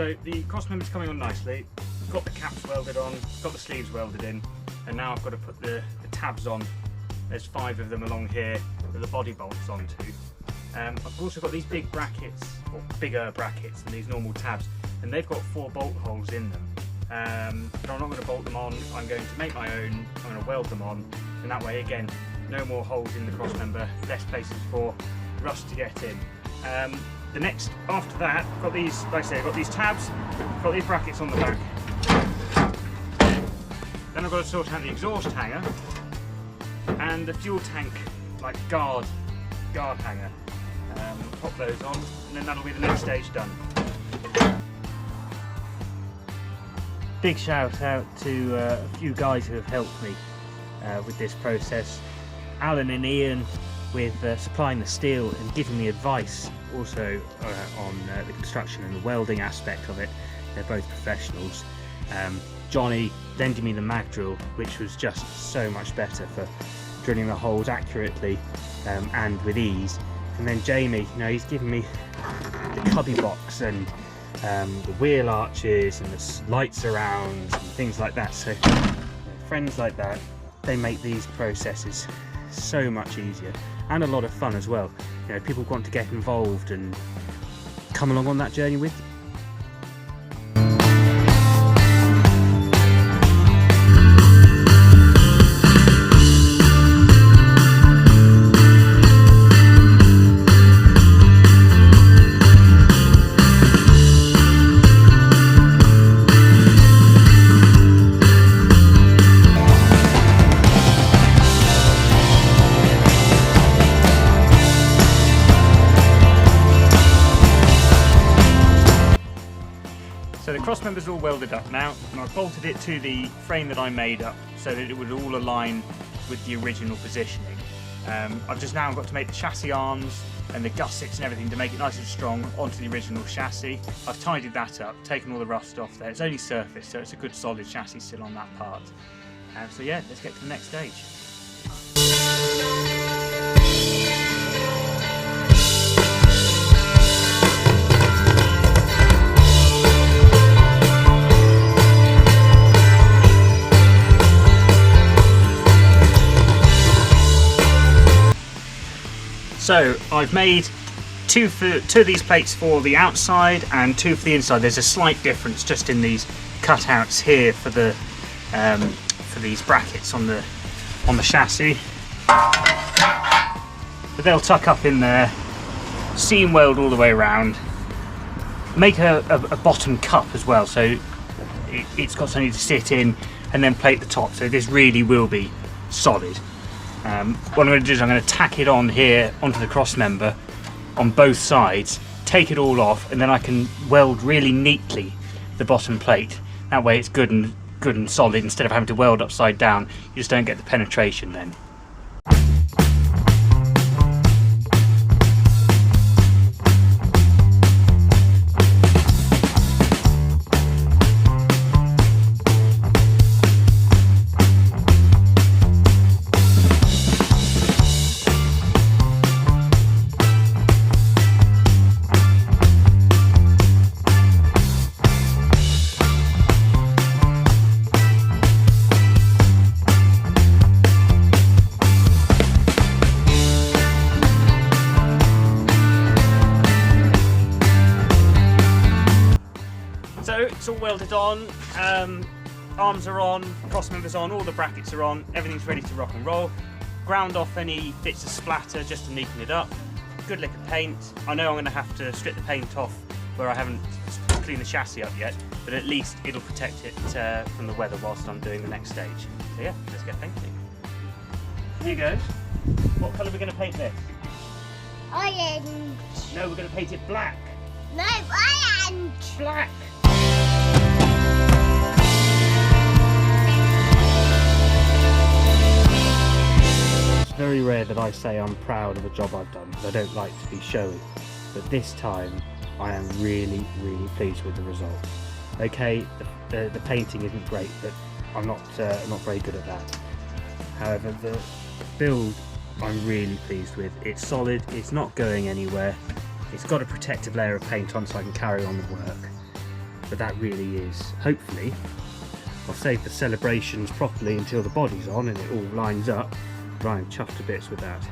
So the cross member's coming on nicely, got the caps welded on, got the sleeves welded in, and now I've got to put the tabs on. There's 5 of them along here with the body bolts onto. I've also got these big brackets, or bigger brackets than these normal tabs, and they've got 4 bolt holes in them. But I'm not going to bolt them on, I'm going to make my own, I'm going to weld them on, and that way again, no more holes in the cross member, less places for rust to get in. The next, after that, I've got these, like I say, I've got these tabs, I've got these brackets on the back. Then I've got to sort out the exhaust hanger and the fuel tank, like guard hanger. Pop those on, and then that'll be the next stage done. Big shout out to a few guys who have helped me with this process. Alan and Ian with supplying the steel and giving me advice also on the construction and the welding aspect of it. They're both professionals. Johnny lending me the mag drill, which was just so much better for drilling the holes accurately and with ease. And then Jamie, you know, he's given me the cubby box and the wheel arches and the light surrounds and things like that. So friends like that, they make these processes so much easier and a lot of fun as well. You know, people want to get involved and come along on that journey with you. So the cross member's all welded up now, and I've bolted it to the frame that I made up so that it would all align with the original positioning. I've just now got to make the chassis arms and the gussets and everything to make it nice and strong onto the original chassis. I've tidied that up, taken all the rust off there. It's only surface, so it's a good solid chassis still on that part. So yeah, let's get to the next stage. So I've made two of these plates for the outside and 2 for the inside. There's a slight difference just in these cutouts here for the for these brackets on the chassis, but they'll tuck up in there. Seam weld all the way around. Make a bottom cup as well, so it's got something to sit in, and then plate the top. So this really will be solid. What I'm going to do is I'm going to tack it on here onto the cross member on both sides, take it all off, and then I can weld really neatly the bottom plate. That way it's good and solid instead of having to weld upside down. You just don't get the penetration then. So it's all welded on, arms are on, cross members on, all the brackets are on, everything's ready to rock and roll. Ground off any bits of splatter just to neaten it up. Good lick of paint. I know I'm going to have to strip the paint off where I haven't cleaned the chassis up yet, but at least it'll protect it from the weather whilst I'm doing the next stage. So yeah, let's get painting. Here goes. What colour are we going to paint this? Orange. No, we're going to paint it black. No, orange. Black. It's very rare that I say I'm proud of a job I've done, because I don't like to be showy, but this time I am really pleased with the result. Okay, the painting isn't great, but I'm not very good at that. However, the build I'm really pleased with. It's solid, it's not going anywhere, it's got a protective layer of paint on so I can carry on the work. but that really is, hopefully, I'll save the celebrations properly until the body's on and it all lines up. Ryan chuffed to bits with that.